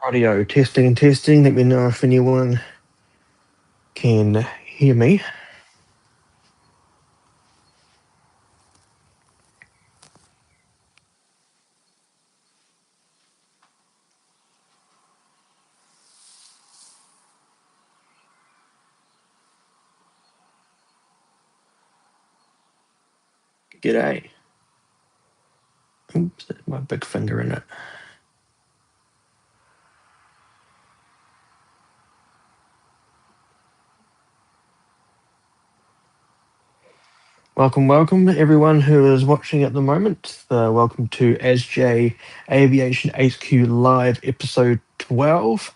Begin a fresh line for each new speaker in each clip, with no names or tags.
Audio testing, testing. Let me know if anyone can hear me. G'day. Oops, that's my big finger in it. Welcome, everyone who is watching at the moment. Welcome to ASJE Aviation HQ Live episode 12,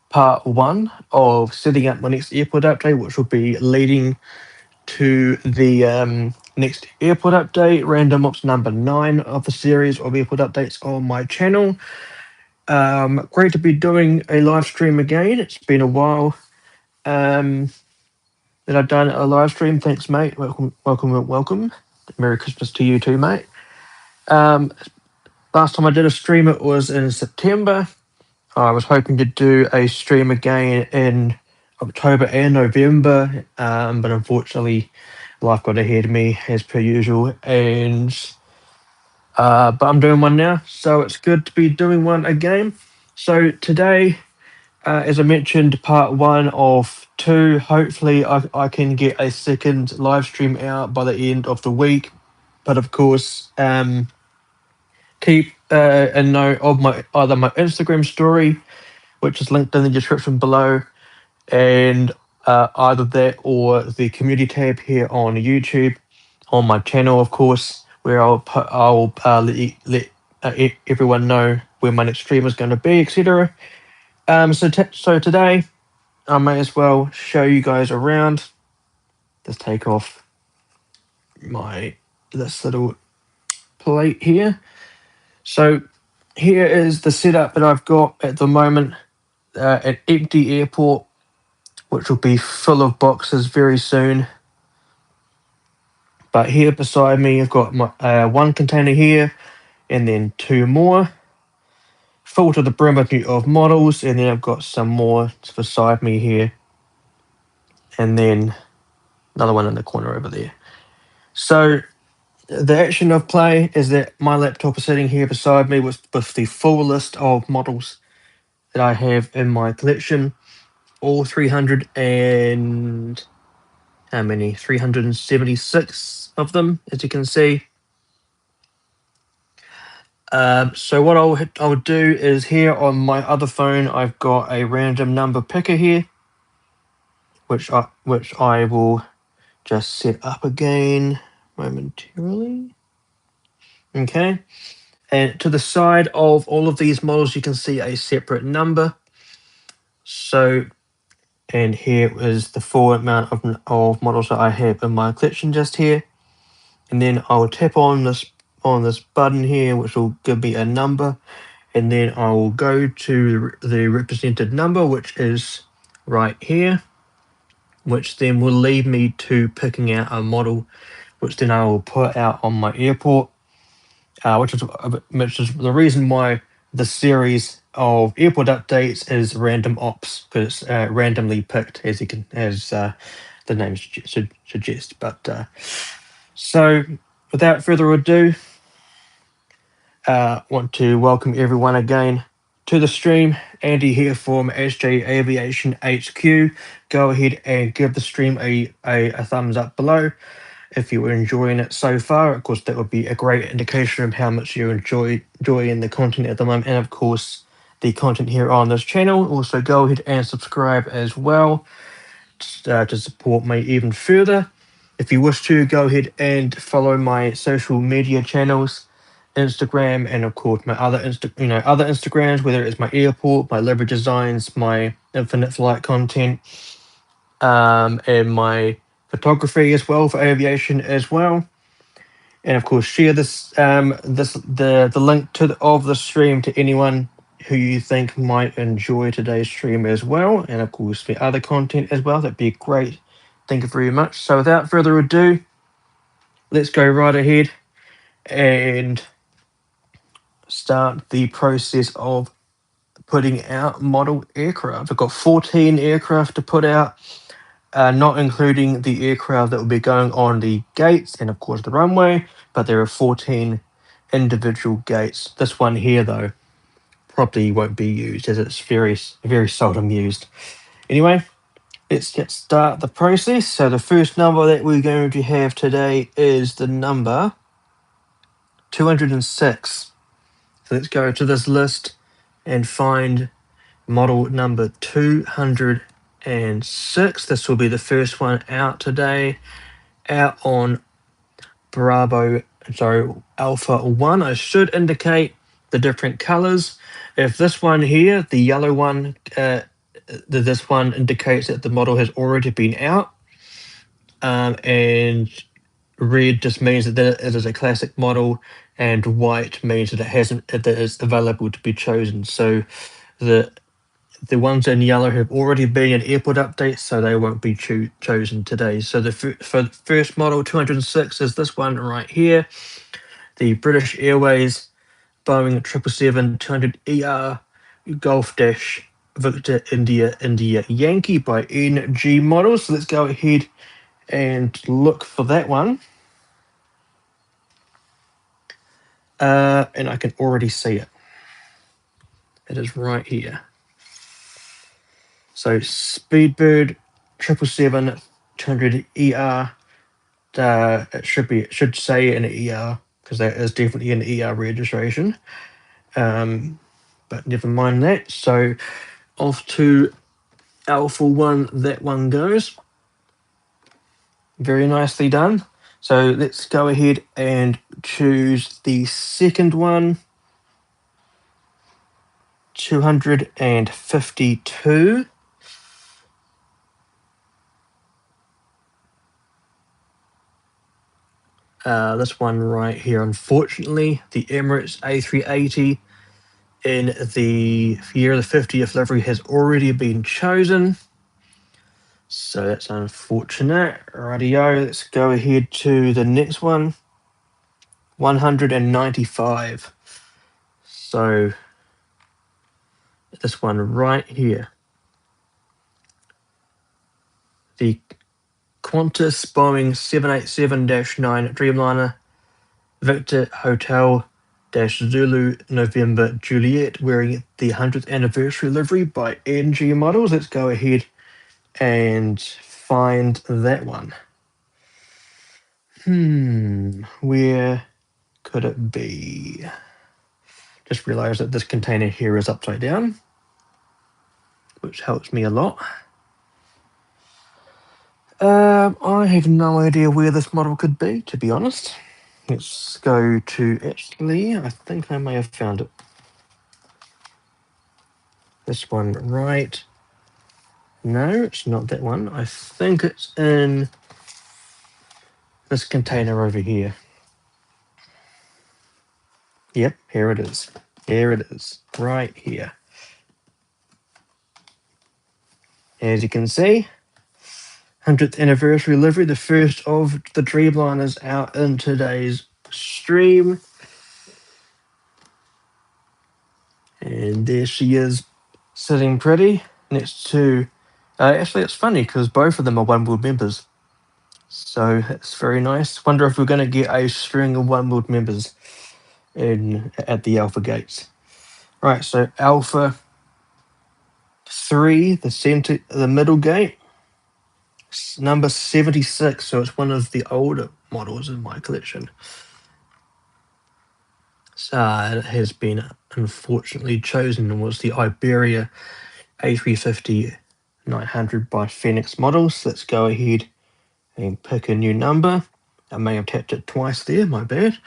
part 1 of setting up my next airport update, which will be leading to the next airport update, random ops number 9 of the series of airport updates on my channel. Great to be doing a live stream again. It's been a while that I've done a live stream. Thanks, mate. Welcome. Merry Christmas to you too, mate. Last time I did a stream, it was in September. I was hoping to do a stream again in October and November, but unfortunately, life got ahead of me as per usual. But I'm doing one now, so it's good to be doing one again. So today, as I mentioned, part 1 of 2. Hopefully, I can get a second live stream out by the end of the week. But of course, keep a note of either my Instagram story, which is linked in the description below, and either that or the community tab here on YouTube, on my channel, of course, where I'll let everyone know where my next stream is going to be, etc. So today, I may as well show you guys around. Let's take off this little plate here. So here is the setup that I've got at the moment. An empty airport, which will be full of boxes very soon. But here beside me, I've got my one container here, and then 2 more, full to the brim of models, and then I've got some more beside me here, and then another one in the corner over there. So the action of play is that my laptop is sitting here beside me with the full list of models that I have in my collection, all 300 and how many? 376 of them, as you can see. So what I would do is here on my other phone, I've got a random number picker here, which I will just set up again momentarily. Okay. And to the side of all of these models, you can see a separate number. So, and here is the full amount of models that I have in my collection just here. And then I will tap on this button here, which will give me a number. And then I will go to the represented number, which is right here, which then will lead me to picking out a model, which then I will put out on my airport. Which is the reason why the series of airport updates is random ops, because it's randomly picked, as the name suggest. But so, without further ado, want to welcome everyone again to the stream. Andy here from ASJE Aviation HQ. Go ahead and give the stream a thumbs up below if you were enjoying it so far. Of course, that would be a great indication of how much you're enjoying the content at the moment, and of course, the content here on this channel. Also, go ahead and subscribe as well to support me even further. If you wish to, go ahead and follow my social media channels, Instagram, and of course my other Instagrams, whether it's my airport, my livery designs, my infinite flight content, and my photography as well for aviation as well. And of course, share the link of the stream to anyone who you think might enjoy today's stream as well. And of course, the other content as well. That'd be great. Thank you very much. So without further ado, let's go right ahead and start the process of putting out model aircraft. I've got 14 aircraft to put out, not including the aircraft that will be going on the gates and of course the runway, but there are 14 individual gates. This one here though probably won't be used as it's very seldom used. Anyway, let's start the process. So the first number that we're going to have today is the number 206. So let's go to this list and find model number 206. This will be the first one out today, out on Alpha 1. I should indicate the different colors. If this one here, the yellow one, this one indicates that the model has already been out, and red just means that it is a classic model, and white means that it is available to be chosen. So the ones in yellow have already been in airport updates, so they won't be chosen today. So for the first model 206 is this one right here, the British Airways Boeing 777-200ER Golf Dash Victor India Yankee by NG Models. So let's go ahead and look for that one. And I can already see it. It is right here. So Speedbird 777-200ER. It should say an ER because that is definitely an ER registration. But never mind that. So off to Alpha 1, that one goes. Very nicely done. So let's go ahead and choose the second one, 252. This one right here, unfortunately, the Emirates A380 in the year of the 50th livery has already been chosen. So that's unfortunate. Rightio, let's go ahead to the next one, 195. So this one right here, the Qantas Boeing 787-9 Dreamliner Victor Hotel Zulu November Juliet, wearing the 100th anniversary livery by NG Models. Let's go ahead and find that one. Where could it be? Just realized that this container here is upside down, which helps me a lot. I have no idea where this model could be, to be honest. Let's go to, actually, I think I may have found it. This one right. No, it's not that one. I think it's in this container over here. Yep, here it is. Here it is, right here. As you can see, 100th anniversary livery, the first of the Dreamliners out in today's stream. And there she is, sitting pretty next to... actually, it's funny because both of them are One World members. So it's very nice. Wonder if we're going to get a string of One World members at the Alpha gates. Right, so Alpha 3, the middle gate, number 76. So it's one of the older models in my collection. So it has been unfortunately chosen and was the Iberia A350-900 by Phoenix Models. Let's go ahead and pick a new number. I may have tapped it twice there, my bad.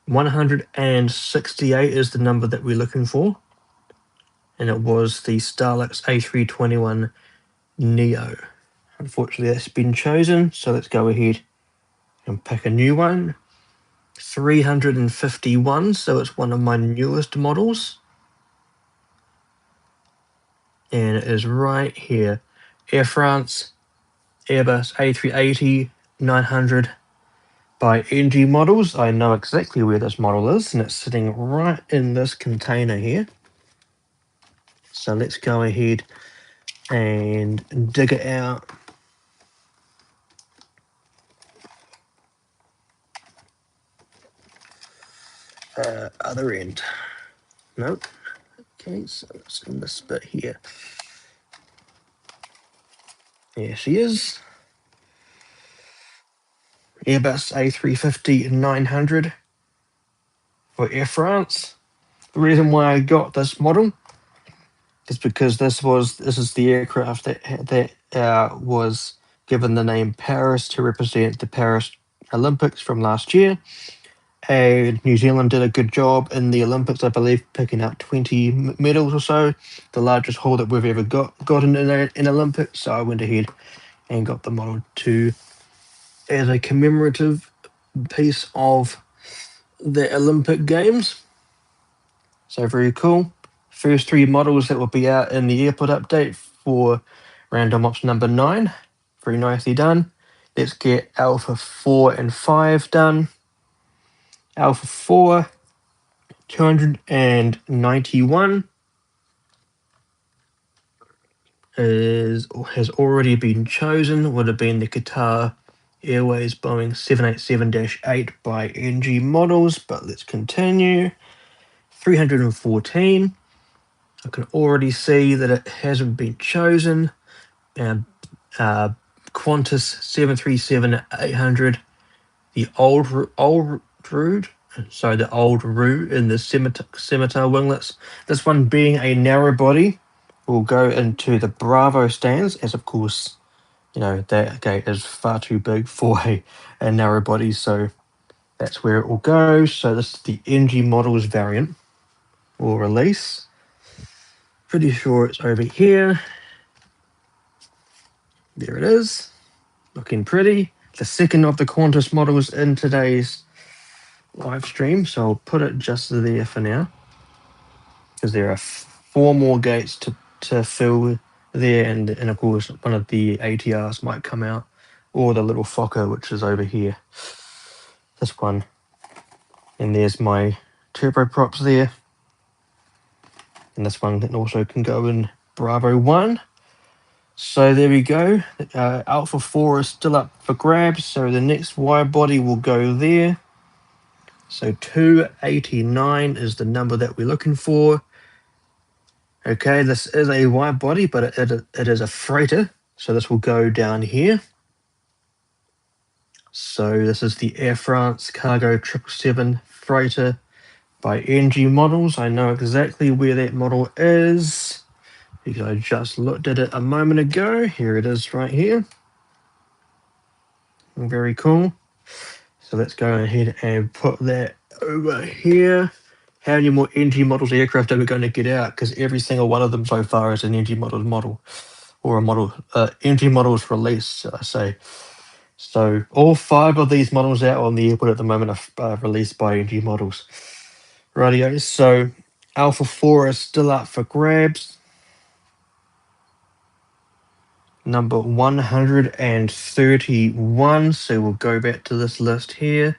168 is the number that we're looking for. And it was the Starlux A321 Neo. Unfortunately, that's been chosen, so let's go ahead and pick a new one. 351, so it's one of my newest models. And it is right here. Air France Airbus A380-900 by NG Models. I know exactly where this model is, and it's sitting right in this container here. So let's go ahead and dig it out. Other end. Nope. Okay, so it's in this bit here. There she is. Airbus A350-900 for Air France. The reason why I got this model is because this is the aircraft that was given the name Paris to represent the Paris Olympics from last year. And New Zealand did a good job in the Olympics, I believe, picking up 20 medals or so, the largest haul that we've ever gotten in Olympics. So I went ahead and got the model as a commemorative piece of the Olympic Games. So very cool. First three models that will be out in the airport update for random ops number 9. Very nicely done. Let's get Alpha 4 and 5 done. Alpha 4, 291 has already been chosen. Would have been the Qatar Airways Boeing 787-8 by NG models, but let's continue. 314. I can already see that it hasn't been chosen. And Qantas 737-800, the old route, so the old route in the scimitar winglets. This one being a narrow body will go into the Bravo stands, as of course, you know, that gate is far too big for a narrow body, so that's where it will go. So this is the NG models variant or release. Pretty sure it's over here. There it is, looking pretty. The second of the Qantas models in today's live stream, so I'll put it just there for now, because there are 4 more gates to fill there, and of course one of the ATRs might come out, or the little Fokker, which is over here. This one. And there's my turboprops there. And this one also can go in Bravo 1. So there we go. Alpha 4 is still up for grabs, so the next wide body will go there. So 289 is the number that we're looking for. Okay, this is a wide body, but it is a freighter, so this will go down here. So this is the Air France Cargo 777 freighter by NG Models. I know exactly where that model is because I just looked at it a moment ago. Here it is right here. Very cool. So let's go ahead and put that over here. How many more NG Models aircraft are we going to get out? Because every single one of them so far is an NG Models model, or a model, NG Models release, I say. So all 5 of these models out on the airport at the moment are released by NG Models. Rightio, so Alpha 4 is still up for grabs. Number 131, so we'll go back to this list here.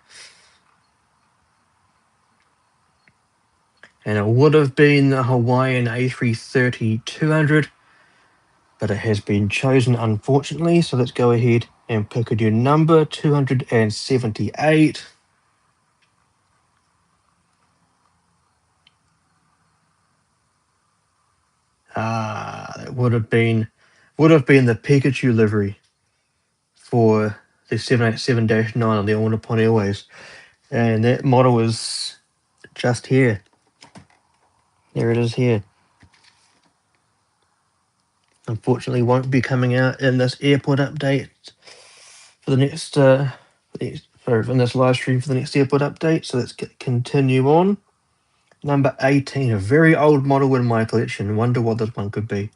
And it would have been the Hawaiian A330-200, but it has been chosen, unfortunately. So let's go ahead and pick a new number, 278. That would have been the Pikachu livery for the 787-9 on the All Nippon Airways. And that model is just here. There it is here. Unfortunately, won't be coming out in this airport update for the next, in this live stream for the next airport update. So let's continue on. Number 18, a very old model in my collection. Wonder what this one could be.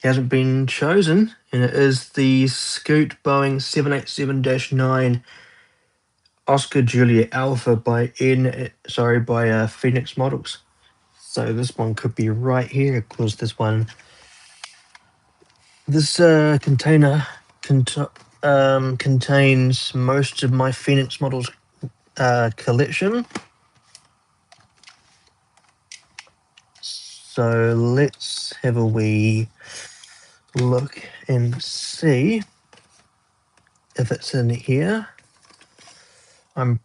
Hasn't been chosen, and it is the Scoot Boeing 787-9 Oscar Juliet Alpha by Phoenix Models. So this one could be right here, because this container contains most of my Phoenix Models collection. So let's have a wee look and see if it's in here. There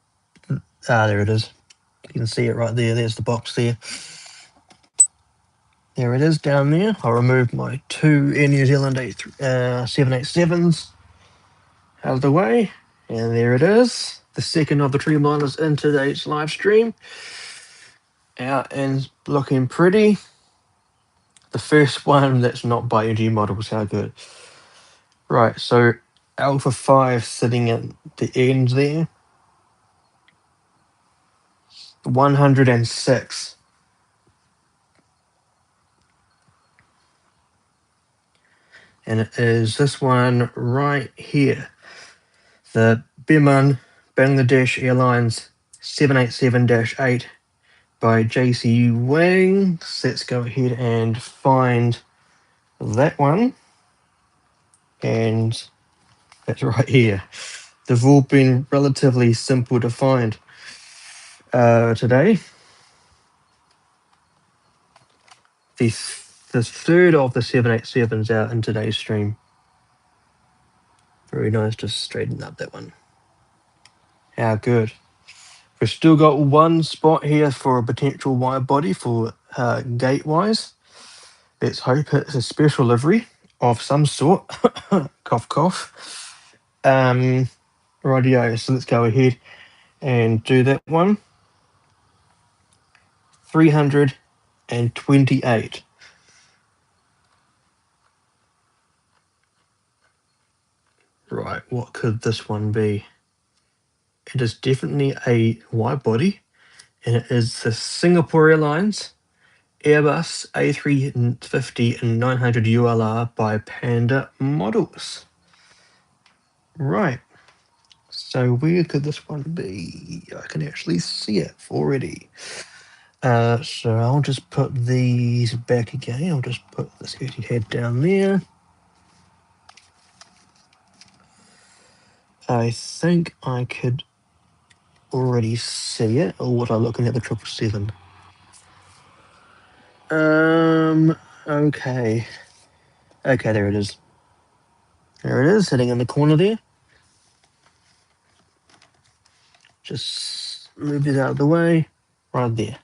it is. You can see it right there. There's the box there. There it is down there. I'll remove my two Air New Zealand 787s out of the way. And there it is. The second of the Dreamliners in today's live stream. Out and looking pretty. The first one that's not by NG Models. How good. Right, so Alpha 5 sitting at the end there. 106. And it is this one right here. The Biman Bangladesh Airlines 787-8 by JC Wang. So let's go ahead and find that one. And that's right here. They've all been relatively simple to find today. The third of the 787s out in today's stream. Very nice, just straighten up that one. How good. We've still got one spot here for a potential wide body for gate-wise. Let's hope it's a special livery of some sort. Cough, cough. Rightio, so let's go ahead and do that one. 328. Right, what could this one be? It is definitely a wide body, and it is the Singapore Airlines Airbus A350 and 900 ULR by Panda Models. Right, so where could this one be? I can actually see it already. So I'll just put these back again. I'll just put this head down there. I think I could already see it, or was I looking at the 777? Okay. Okay, there it is. There it is, sitting in the corner there. Just move it out of the way. Right there.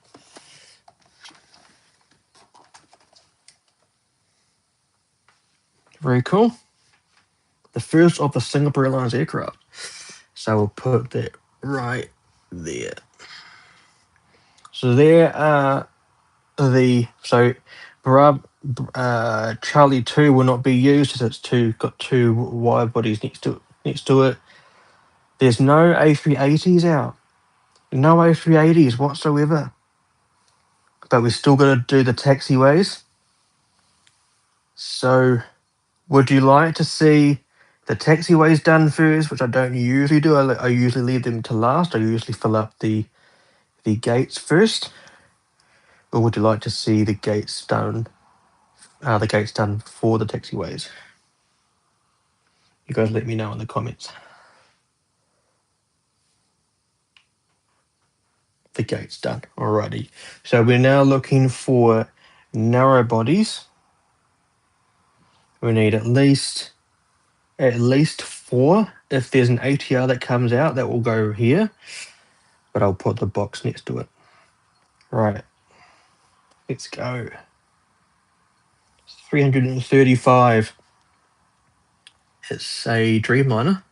Very cool. The first of the Singapore Airlines aircraft. So we'll put that right there. So there are Charlie 2 will not be used as it's got two wide bodies next to it. There's no A380s out. No A380s whatsoever. But we still got to do the taxiways. So would you like to see the taxiways done first, which I don't usually do. I usually leave them to last. I usually fill up the gates first. Or would you like to see the gates done before the taxiways? You guys let me know in the comments. The gates done. Alrighty. So we're now looking for narrow bodies. We need at least 4. If there's an ATR that comes out, that will go here. But I'll put the box next to it. Right. Let's go. 335. It's a Dreamliner.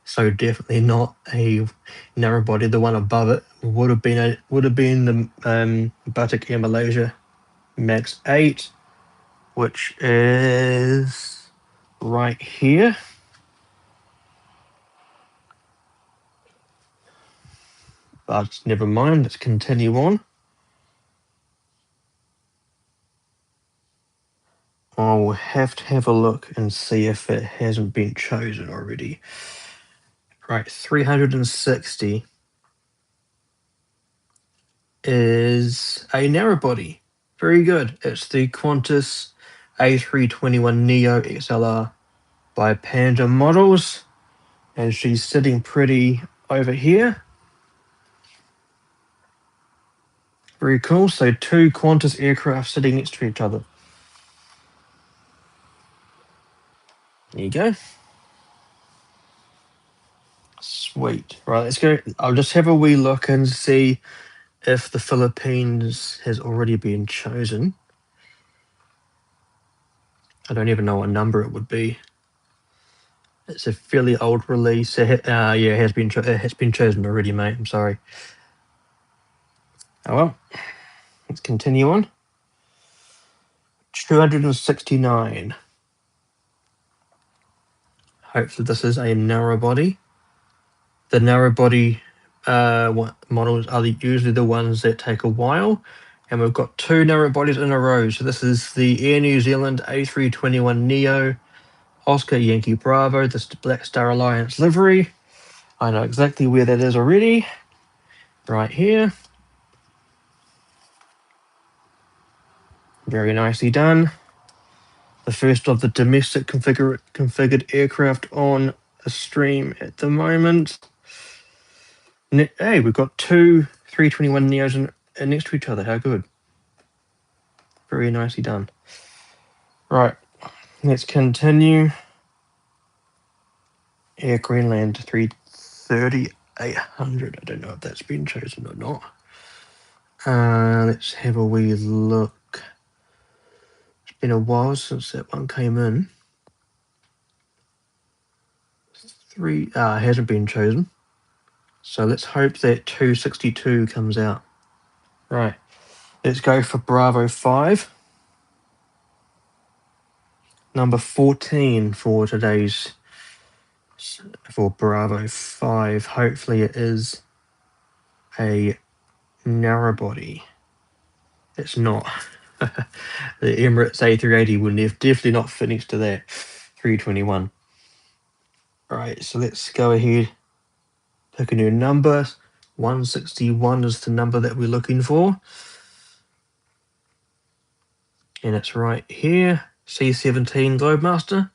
So definitely not a narrow body. The one above it would have been the Batik Air Malaysia Max 8, which is right here. But never mind, let's continue on. I'll have to have a look and see if it hasn't been chosen already. Right, 360 is a narrow body. Very good. It's the Qantas A321neo XLR by Panda Models, and she's sitting pretty over here. Very cool. So 2 Qantas aircraft sitting next to each other. There you go. Sweet. Right, let's go. I'll just have a wee look and see if the Philippines has already been chosen. I don't even know what number it would be. It's a fairly old release. Yeah, it has been chosen already, mate. I'm sorry. Oh well. Let's continue on. 269. Hopefully this is a narrow body. The narrow body models are usually the ones that take a while. And we've got 2 narrow bodies in a row. So this is the Air New Zealand A321neo Oscar Yankee Bravo, this Black Star Alliance livery. I know exactly where that is already. Right here. Very nicely done. The first of the domestic configured aircraft on a stream at the moment. Hey, we've got 2 321neos next to each other. How good. Very nicely done. Right, let's continue. Air Greenland 330-800. I don't know if that's been chosen or not. Let's have a wee look. It's been a while since that one came in. It hasn't been chosen. So let's hope that 262 comes out. Right, let's go for Bravo 5. Number 14 for today's, for Bravo 5. Hopefully it is a narrow body. It's not. The Emirates A380 will definitely not fit next to that 321. Right, so let's go ahead, pick a new number. 161 is the number that we're looking for. And it's right here, C17 Globemaster.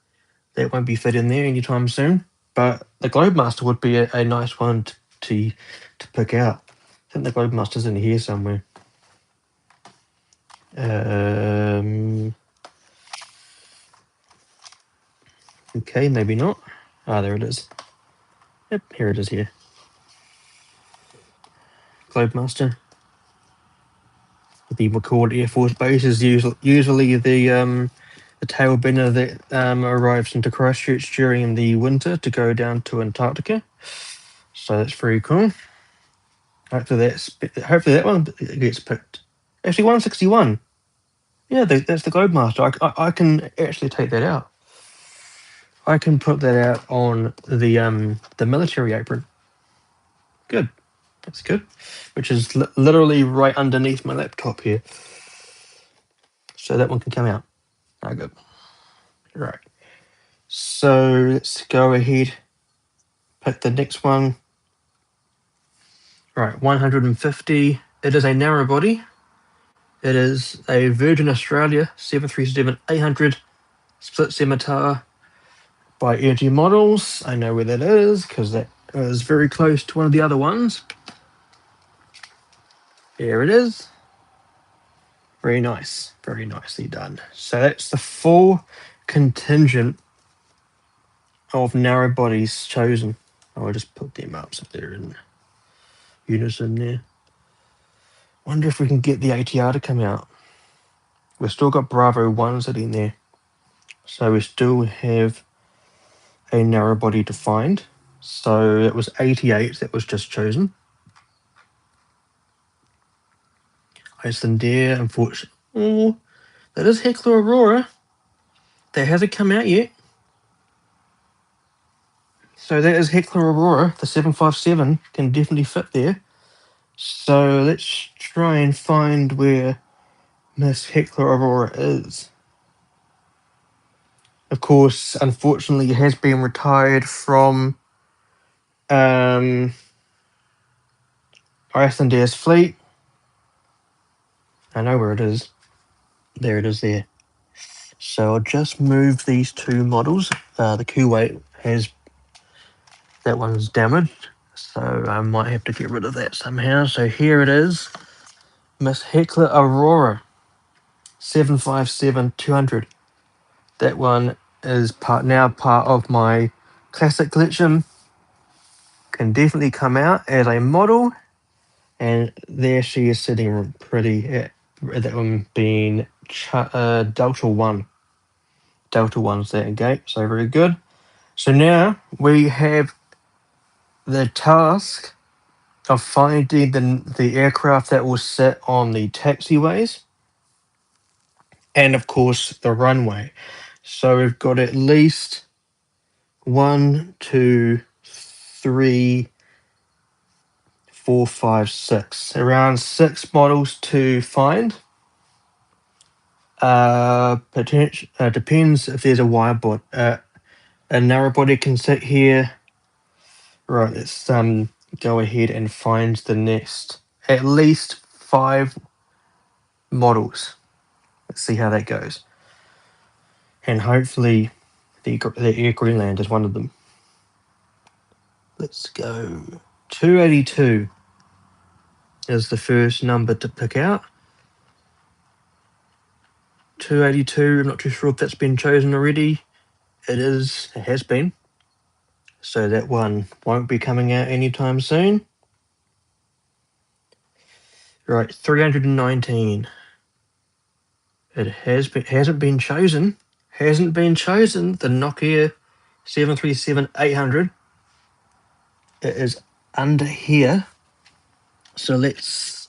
That won't be fit in there anytime soon, but the Globemaster would be a nice one to pick out. I think the Globemaster's in here somewhere. Okay, maybe not. There it is. Yep, here it is here. Globemaster. The McCord Air Force Base is usually the tail bender that arrives into Christchurch during the winter to go down to Antarctica. So that's very cool. Hopefully that one gets picked. Actually, 161. Yeah, that's the Globemaster. I can actually take that out. I can put that out on the military apron. Good. That's good. Which is literally right underneath my laptop here. So that one can come out. Good. Right. So let's go ahead, pick the next one. Right, 150. It is a narrow body. It is a Virgin Australia 737-800 split scimitar by ASJE Models. I know where that is because that is very close to one of the other ones. There it is. Very nice. Very nicely done. So that's the full contingent of narrow bodies chosen. I'll just put them up so they're in unison there. Wonder if we can get the ATR to come out. We've still got Bravo 1 sitting there. So we still have a narrow body to find. So it was 88 that was just chosen. Iceland Air, unfortunately. Oh, that is Heckler Aurora. That hasn't come out yet. So that is Heckler Aurora. The 757 can definitely fit there. So let's try and find where Miss Heckler Aurora is. Of course, unfortunately, it has been retired from Iceland Air's fleet. I know where it is. There it is there. So I'll just move these 2 models. The Kuwait has, that one's damaged. So I might have to get rid of that somehow. So here it is. Miss Heckler Aurora 757-200. That one is now part of my classic collection. Can definitely come out as a model, and there she is sitting pretty. That one being Delta 1. Delta 1's that gate, so very good. So now we have the task of finding the aircraft that will sit on the taxiways and, of course, the runway. So we've got at least 1, 2, 3, 4, 5, 6. Around 6 models to find. Depends if there's a wide body. A narrow body can sit here. Right, let's go ahead and find the next at least 5 models. Let's see how that goes. And hopefully the Air Greenland is one of them. Let's go. 282 is the first number to pick out. 282, I'm not too sure if that's been chosen already. It has been. So that one won't be coming out anytime soon. Right, 319. It hasn't been chosen. Hasn't been chosen. The Nokia 737-800. It is under here. So let's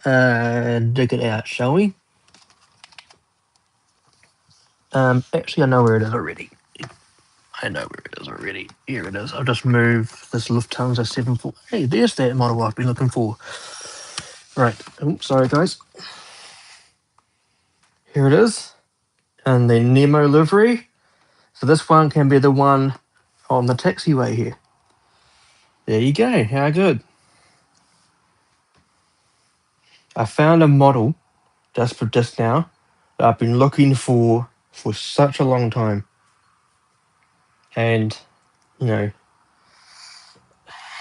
dig it out, shall we? Actually, I know where it is already. Here it is. I'll just move this Lufthansa 74. Hey, there's that model I've been looking for. Right. Oh, sorry, guys. Here it is. And the Nemo livery. So this one can be the one on the taxiway here. There you go. How good. I found a model just now that I've been looking for such a long time. And, you know,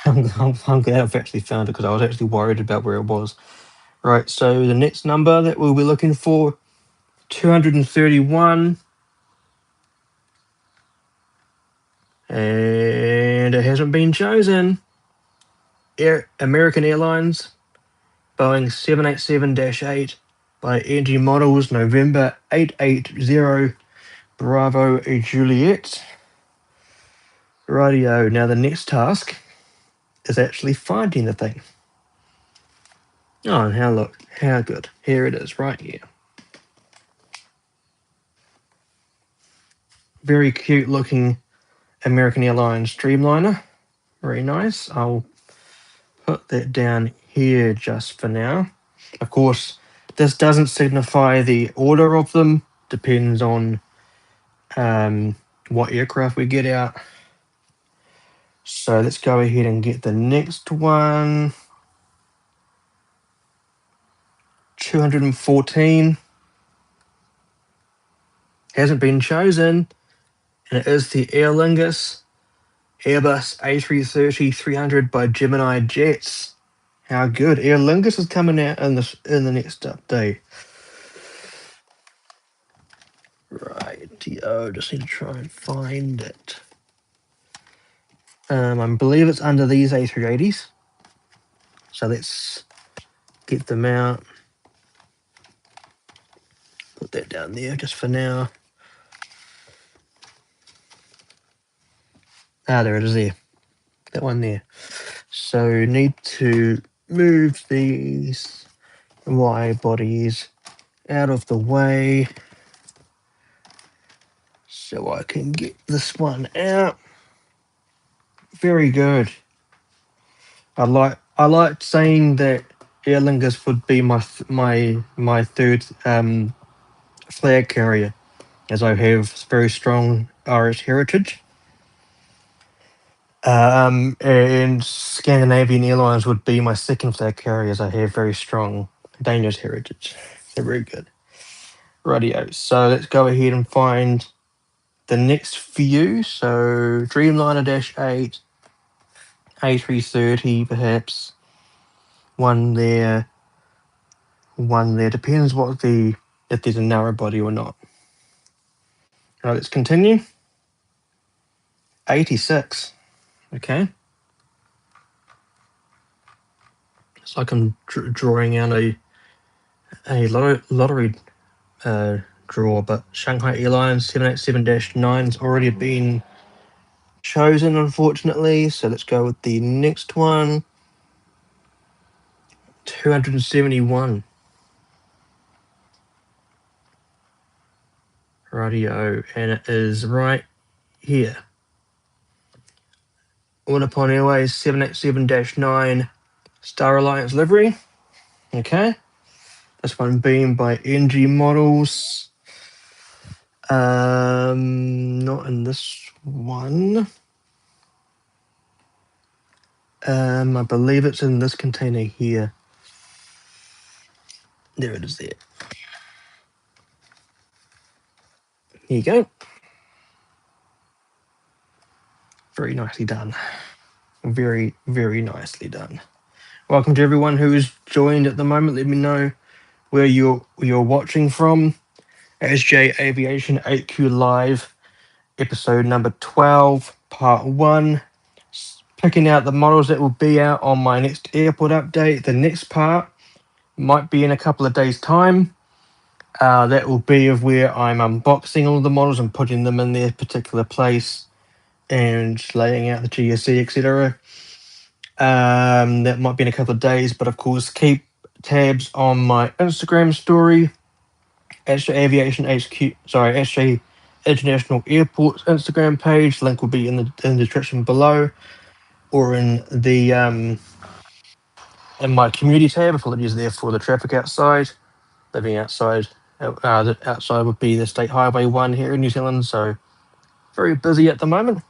I'm glad I've actually found it because I was actually worried about where it was. Right, so the next number that we'll be looking for, 231. And it hasn't been chosen. American Airlines, Boeing 787-8 by NG Models, November 880, Bravo Juliet. Rightio, now the next task is actually finding the thing. Oh, and how good. Here it is, right here. Very cute looking American Airlines Dreamliner. Very nice. I'll put that down here just for now. Of course, this doesn't signify the order of them. Depends on what aircraft we get out. So let's go ahead and get the next one. 214. Hasn't been chosen. And it is the Aer Lingus Airbus A330-300 by Gemini Jets. How good. Aer Lingus is coming out in the next update. Right, just need to try and find it. I believe it's under these A380s. So let's get them out. Put that down there just for now. There it is there. That one there. So need to move these wide bodies out of the way so I can get this one out. Very good. I like saying that Aer Lingus would be my third flag carrier, as I have very strong Irish heritage. And Scandinavian Airlines would be my second flag carrier, as I have very strong Danish heritage. They're very good. Rightio. So let's go ahead and find the next few. So Dreamliner -8, A330 perhaps, one there, one there. Depends if there's a narrow body or not. All right, let's continue. 86. Okay. It's like I'm drawing out a lottery draw, but Shanghai Airlines 787-9's already been chosen, unfortunately. So let's go with the next one. 271. Radio, and it is right here. All Upon Airways 787-9 Star Alliance livery. Okay. This one being by NG Models. Not in this one. I believe it's in this container here. There it is there. Here you go. Very nicely done. Very, very nicely done. Welcome to everyone who is joined at the moment. Let me know where you're watching from. ASJE Aviation HQ Live, episode number 12, part 1. Picking out the models that will be out on my next airport update. The next part might be in a couple of days' time. That will be of where I'm unboxing all the models and putting them in their particular place and laying out the GSE, etc. That might be in a couple of days, but of course, keep tabs on my Instagram story, ASJE Aviation HQ, ASJE International Airport's Instagram page. Link will be in the description below, or in the in my community tab. Apologies there for the traffic outside. Living outside, outside would be the State Highway 1 here in New Zealand, so very busy at the moment.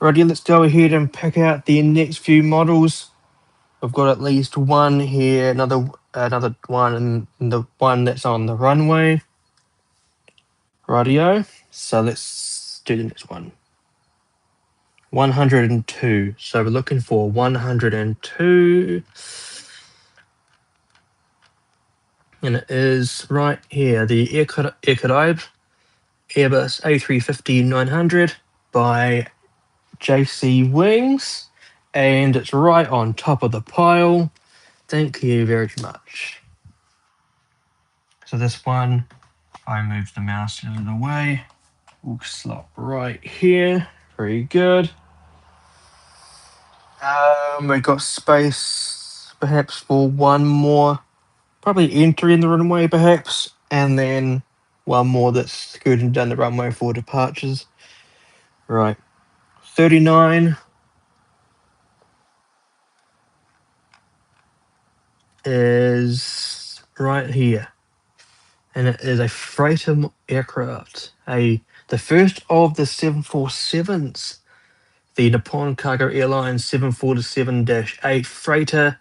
Righty, let's go ahead and pick out the next few models. I've got at least one here, another one, and the one that's on the runway. Rightio. So let's do the next one. 102. So we're looking for 102. And it is right here, the Airbus A350-900 by JC Wings. And it's right on top of the pile. Thank you very much. So this one, I move the mouse out of the way. We'll slot right here. Very good. We've got space perhaps for one more, probably entering the runway perhaps, and then one more that's scooting down the runway for departures. Right. 39 is right here. And it is a freighter aircraft. The first of the 747s. The Nippon Cargo Airlines 747-8 freighter.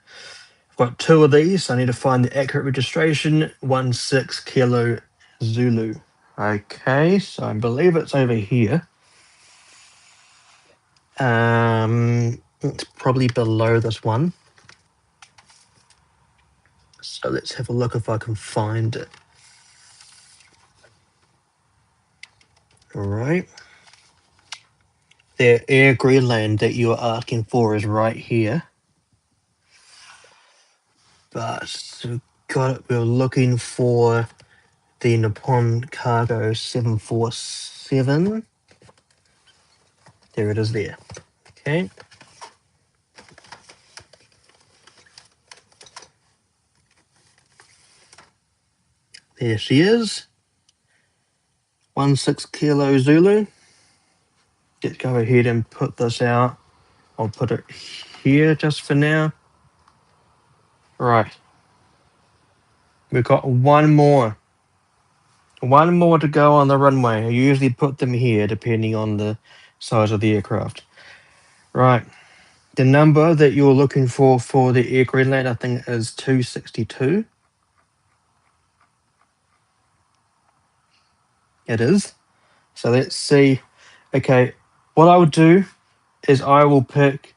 I've got two of these, so I need to find the accurate registration. 16 Kilo Zulu. Okay, so I believe it's over here. It's probably below this one. So let's have a look if I can find it. All right. The Air Greenland that you are asking for is right here. But we're looking for the Nippon Cargo 747. There it is there. Okay. There she is. 16 Kilo Zulu. Let's go ahead and put this out. I'll put it here just for now. Right. We've got one more. One more to go on the runway. I usually put them here depending on the size of the aircraft. Right. The number that you're looking for the Air Greenland, I think, is 262. It is. So let's see. Okay, what I would do is I will pick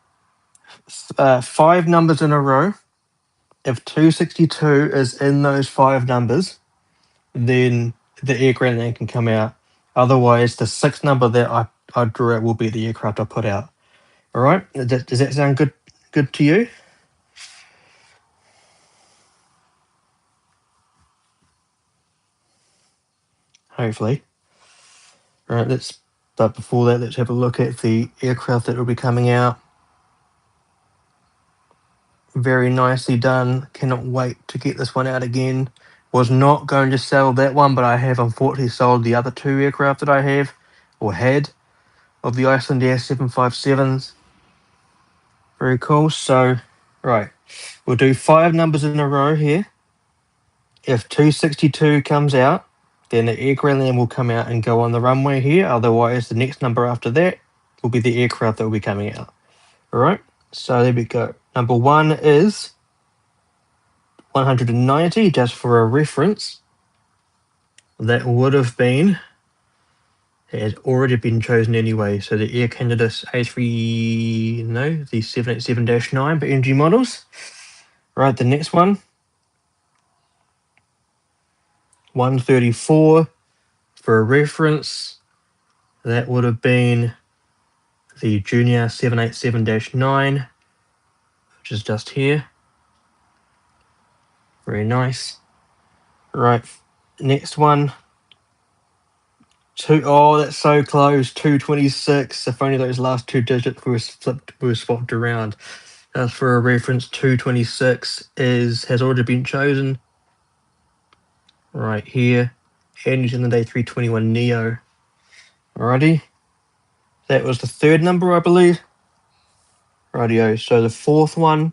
5 numbers in a row if 262 is in those 5 numbers, then the aircraft name can come out. Otherwise, the 6th number that I drew out will be the aircraft I put out. All right, does that sound good to you? Hopefully. All right, but before that, let's have a look at the aircraft that will be coming out. Very nicely done. Cannot wait to get this one out again. Was not going to sell that one, but I have unfortunately sold the other 2 aircraft that I have, or had, of the Iceland Air 757s. Very cool. So, right, we'll do 5 numbers in a row here. If 262 comes out, then the aircraft name will come out and go on the runway here. Otherwise, the next number after that will be the aircraft that will be coming out. All right, so there we go. Number 1 is 190, just for a reference. That would have been, it had already been chosen anyway. So the Air Canada the 787-9 by NG models. Right, the next one, 134, for a reference. That would have been the Junior 787-9, which is just here. Very nice. Right, next one. Oh, that's so close. 226. If only those last 2 digits were swapped around. As for a reference, 226 has already been chosen. Right here. And New Zealand A321 Neo. Alrighty. That was the 3rd number, I believe. Rightio. So the 4th one,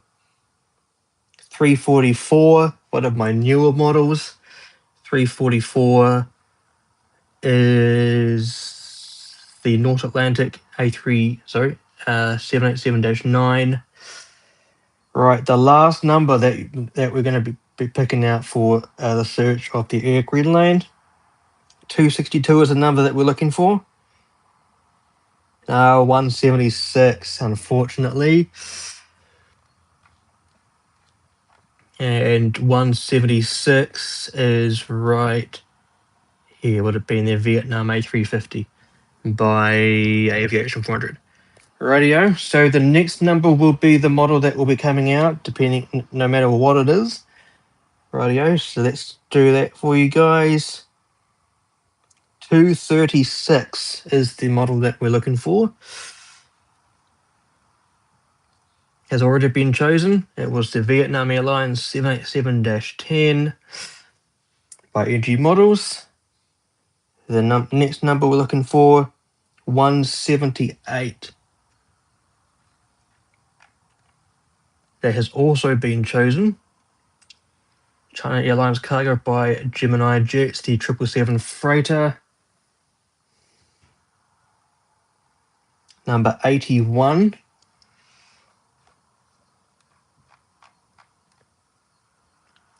344, one of my newer models. 344 is the North Atlantic 787-9. Right, the last number that we're going to be picking out for the search of the Air Greenland. 262 is the number that we're looking for. 176, unfortunately. And 176 is right here. Would have been their Vietnam A350 by Aviation 400. Radio. So the next number will be the model that will be coming out, depending, no matter what it is. Radio. So let's do that for you guys. 236 is the model that we're looking for. Has already been chosen. It was the Vietnam Airlines 787-10 by NG Models. The next number we're looking for, 178. That has also been chosen. China Airlines Cargo by Gemini Jets, the 777 freighter. Number 81.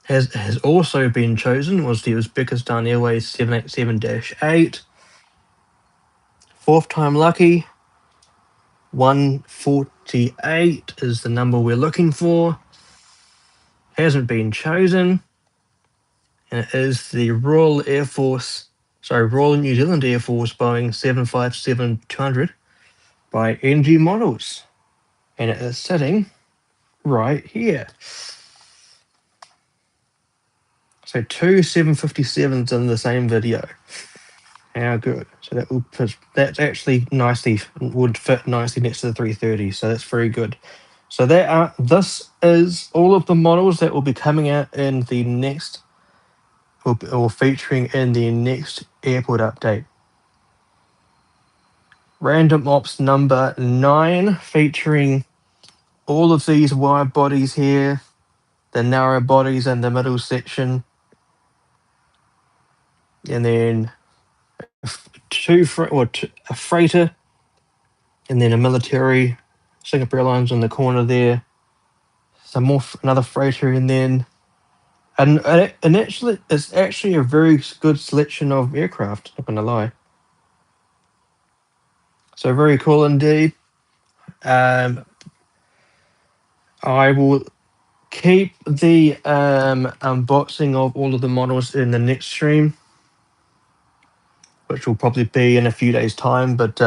Has also been chosen, was the Uzbekistan Airways 787-8. 4th time lucky. 148 is the number we're looking for. Hasn't been chosen. And it is the Royal New Zealand Air Force Boeing 757-200 by NG Models. And it is sitting right here. So 2 757s in the same video. How good. So that's actually would fit nicely next to the 330. So that's very good. So this is all of the models that will be coming out in the next, or featuring in the next airport update. Random Ops number 9, featuring all of these wide bodies here, the narrow bodies in the middle section, and then a freighter, and then a military, Singapore Airlines in the corner there, another freighter, and then actually it's actually a very good selection of aircraft, not gonna lie. So very cool indeed. I will keep the unboxing of all of the models in the next stream, which will probably be in a few days' time, but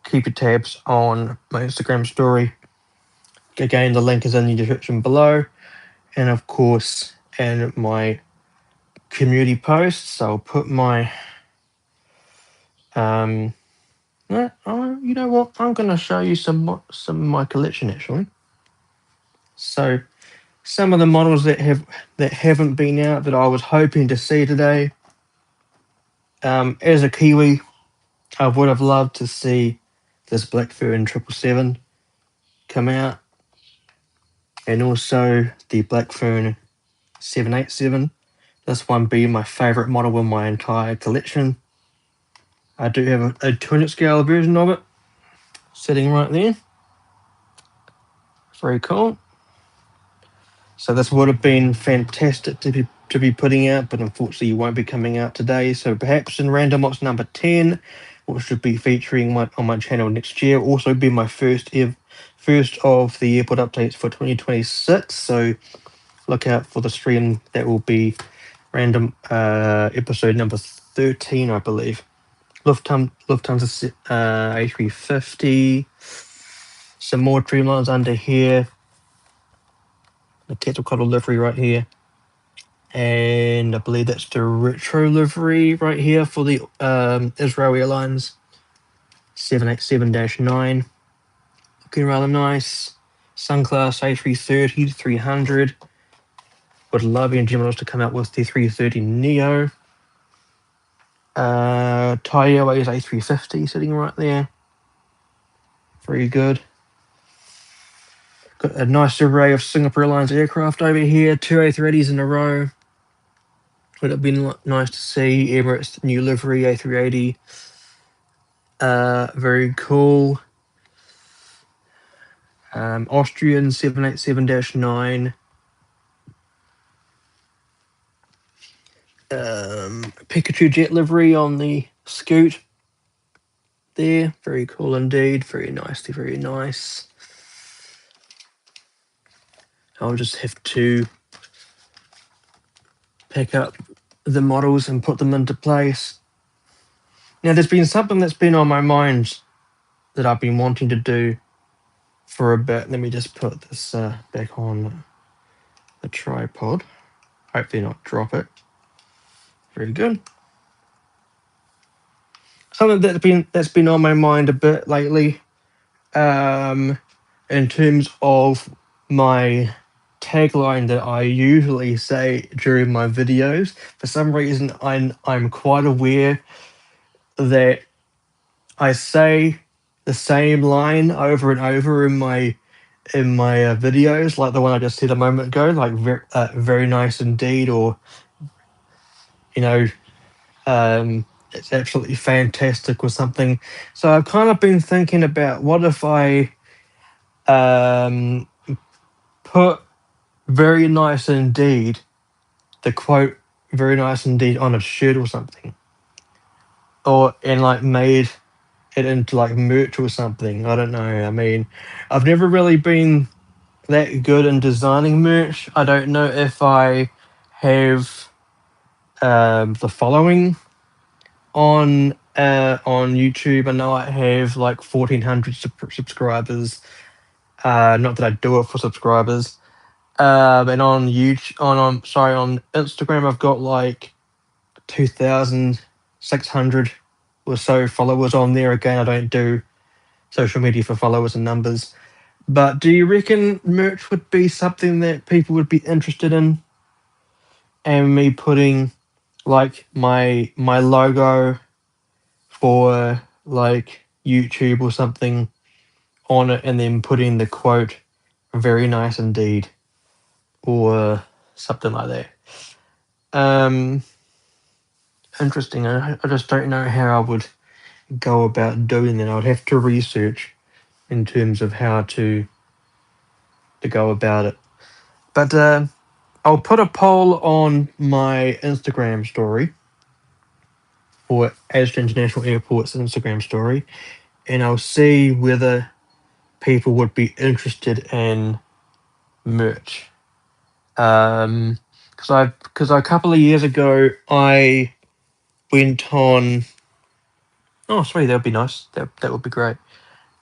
keep your tabs on my Instagram story. Again, the link is in the description below, and of course, in my community posts, I'll put my you know what? I'm going to show you some of my collection actually. So, some of the models that haven't been out that I was hoping to see today. As a Kiwi, I would have loved to see this Blackfern 777 come out, and also the Blackfern 787. This one being my favourite model in my entire collection. I do have a 200 scale version of it sitting right there. Very cool. So this would have been fantastic to be putting out, but unfortunately, it won't be coming out today. So perhaps in Random Box number 10, which should be featuring on my channel next year, also be my first of the airport updates for 2026. So look out for the stream. That will be random episode number 13, I believe. Lufthansa A350. Some more Dreamlines under here. The Quetzalcoatl livery right here. And I believe that's the retro livery right here for the Israel Airlines 787-9. Looking rather nice. Sunclass A330 300. Would love Gemini's to come out with the 330 Neo. Thai Airways A350 sitting right there. Very good. Got a nice array of Singapore Airlines aircraft over here. 2 A380s in a row. Would have been nice to see. Emirates new livery A380. Very cool. Austrian 787-9. Pikachu jet livery on the Scoot there. Very cool indeed. Very nicely, very nice. I'll just have to pick up the models and put them into place. Now, there's been something that's been on my mind that I've been wanting to do for a bit. Let me just put this back on the tripod. Hopefully not drop it. Very good. Something that's been on my mind a bit lately, in terms of my tagline that I usually say during my videos. For some reason, I'm quite aware that I say the same line over and over in my videos, like the one I just said a moment ago, like very nice indeed, or you know, it's absolutely fantastic or something. So I've kind of been thinking about what if I put very nice indeed, the quote very nice indeed on a shirt or something, and like made it into like merch or something. I don't know. I mean, I've never really been that good in designing merch. I don't know if I have the following on YouTube. I know I have like 1,400 subscribers. Not that I do it for subscribers. And on YouTube, on Instagram, I've got like 2,600 or so followers on there. Again, I don't do social media for followers and numbers. But do you reckon merch would be something that people would be interested in? And me putting like my logo for like YouTube or something on it, and then putting the quote "very nice indeed" or something like that. Interesting. I just don't know how I would go about doing that. I would have to research in terms of how to go about it. But I'll put a poll on my Instagram story, or ASJE International Airport's Instagram story, and I'll see whether people would be interested in merch. Because a couple of years ago I went on. Oh, sorry, that would be nice. That would be great.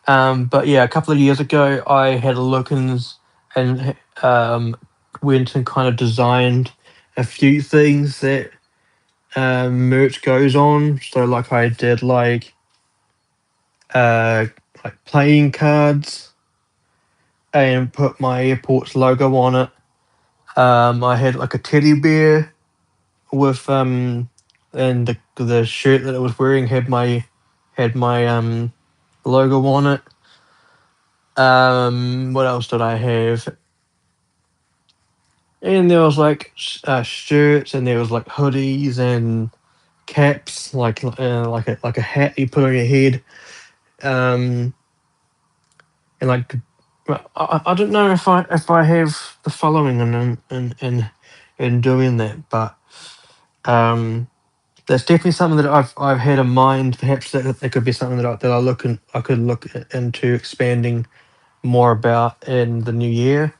But yeah, a couple of years ago I had a look and went and kind of designed a few things that merch goes on. So like I did uh, like playing cards and put my airport's logo on it. I had like a teddy bear with and the shirt that I was wearing had my logo on it. What else did I have? And there was like shirts, and there was like hoodies and caps, like a hat you put on your head. Um, and like I don't know if I have the following in doing that, but um, that's definitely something that I've had in mind. Perhaps that could be something I could look into expanding more about in the new year,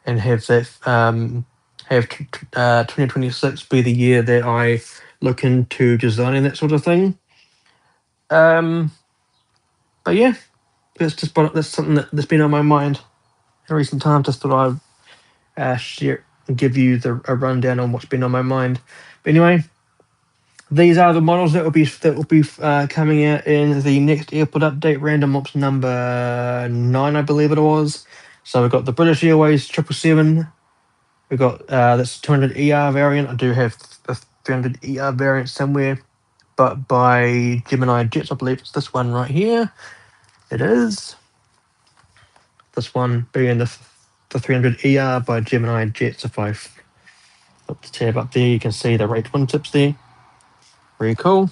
and have that have 2026 be the year that I look into designing that sort of thing. Um, but yeah, that's something that's been on my mind in recent times. Just thought I'd share and give you a rundown on what's been on my mind. But anyway, these are the models that will be coming out in the next airport update. Random ops number 9, I believe it was. So we've got the British Airways 777. We've got that's 200 ER variant. I do have a 300 ER variant somewhere, but by Gemini Jets, I believe it's this one right here. It is this one being the 300 ER by Gemini Jets. If I flip the tab up there, you can see the rate twin tips there. Very cool.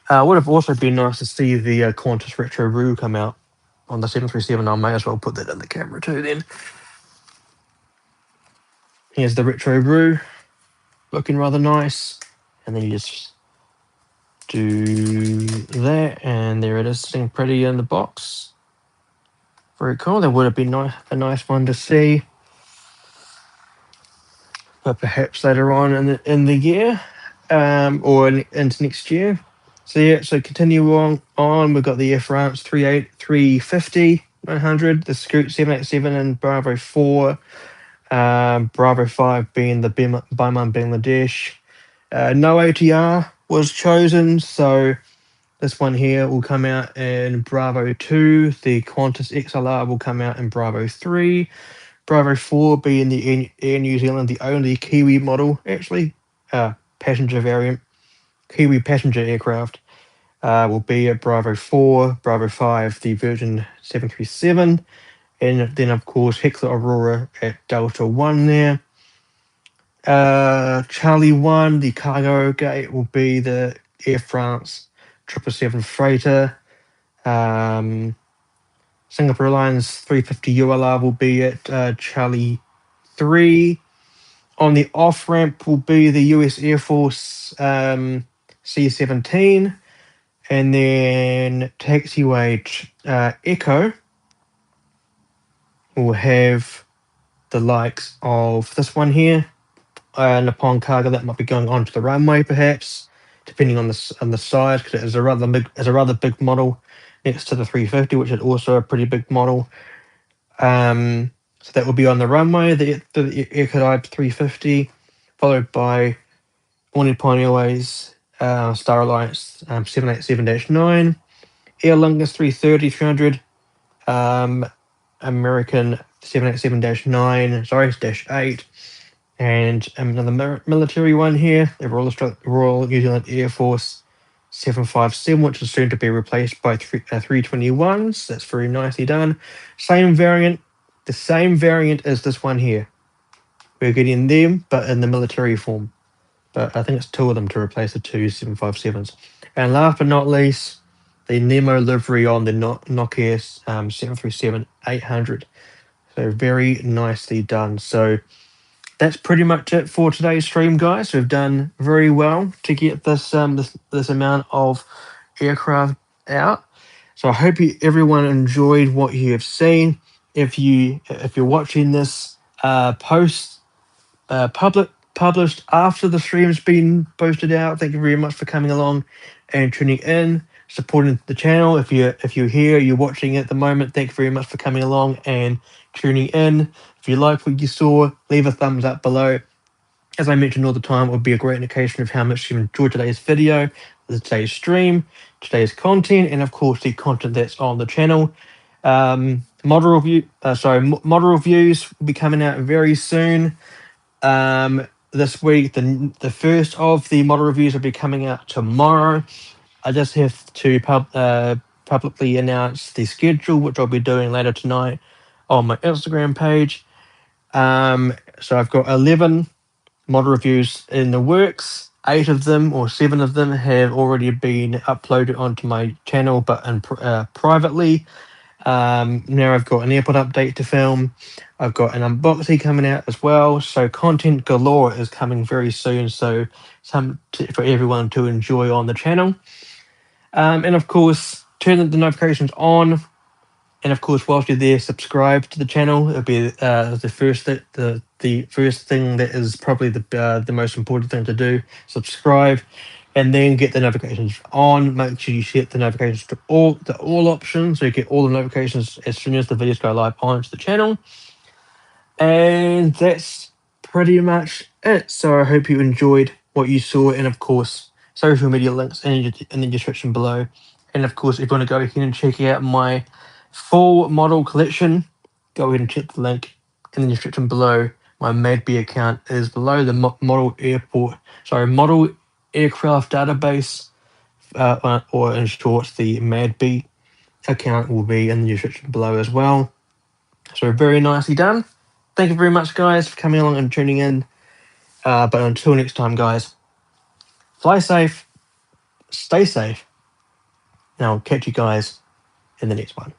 Would have also been nice to see the Qantas Retro Roo come out on the 737. I may as well put that in the camera too then. Here's the Retro Roo, looking rather nice. And then you just do that, and there it is, sitting pretty in the box. Very cool. That would have been a nice one to see, but perhaps later on in the year, or into next year. So yeah, so continue on. We've got the Air France 350 900, the Scoot 787, and Bravo 4. Bravo 5 being the Biman Bangladesh. No ATR was chosen, so this one here will come out in Bravo 2. The Qantas XLR will come out in Bravo 3. Bravo 4 being the Air New Zealand, the only Kiwi model, actually, passenger variant, Kiwi passenger aircraft, will be at Bravo 4. Bravo 5, the Virgin 737. And then, of course, Heckler Aurora at Delta 1 there. Charlie 1, the cargo gate, will be the Air France 777 freighter. Singapore Airlines 350 ULR will be at Charlie 3. On the off ramp will be the US Air Force C-17. And then taxiway Echo will have the likes of this one here. Nippon Cargo, that might be going onto the runway perhaps, depending on the size, because it is a rather big model next to the 350, which is also a pretty big model. So that will be on the runway, the Aircadide 350, followed by All Nippon Airways, Star Alliance 787-9, Aer Lingus 330, 300, American 787-9, sorry, -8, and another military one here, the Royal New Zealand Air Force 757, which is soon to be replaced by 321s. That's very nicely done. The same variant as this one here. We're getting them, but in the military form. But I think it's 2 of them to replace the 2 757s. And last but not least, the Nemo livery on the Nokia 737-800. So very nicely done. So that's pretty much it for today's stream, guys. We've done very well to get this this amount of aircraft out. So I hope everyone enjoyed what you have seen. If you're watching this posts published after the stream's been posted out. Thank you very much for coming along and tuning in, supporting the channel. If you're here, you're watching at the moment, thank you very much for coming along and tuning in. If you like what you saw, leave a thumbs up below. As I mentioned all the time, it would be a great indication of how much you enjoyed today's video, today's stream, today's content, and of course the content that's on the channel. Model reviews will be coming out very soon. This week, the first of the model reviews will be coming out tomorrow. I just have to publicly announce the schedule, which I'll be doing later tonight on my Instagram page. So I've got 11 model reviews in the works. 8 of them or 7 of them have already been uploaded onto my channel, but privately. Now I've got an airport update to film. I've got an unboxing coming out as well. So content galore is coming very soon. So for everyone to enjoy on the channel. And of course, turn the notifications on. And of course, whilst you're there, subscribe to the channel. It'll be the first thing that is probably the most important thing to do. Subscribe, and then get the notifications on. Make sure you set the notifications to all options, so you get all the notifications as soon as the videos go live onto the channel. And that's pretty much it. So I hope you enjoyed what you saw, and of course, social media links in the description below. And of course, if you want to go ahead and check out my full model collection, go ahead and check the link in the description below. My MadBee account is below. The model aircraft database, or in short, the MadBee account will be in the description below as well. So very nicely done. Thank you very much, guys, for coming along and tuning in. But until next time, guys, fly safe, stay safe, and I'll catch you guys in the next one.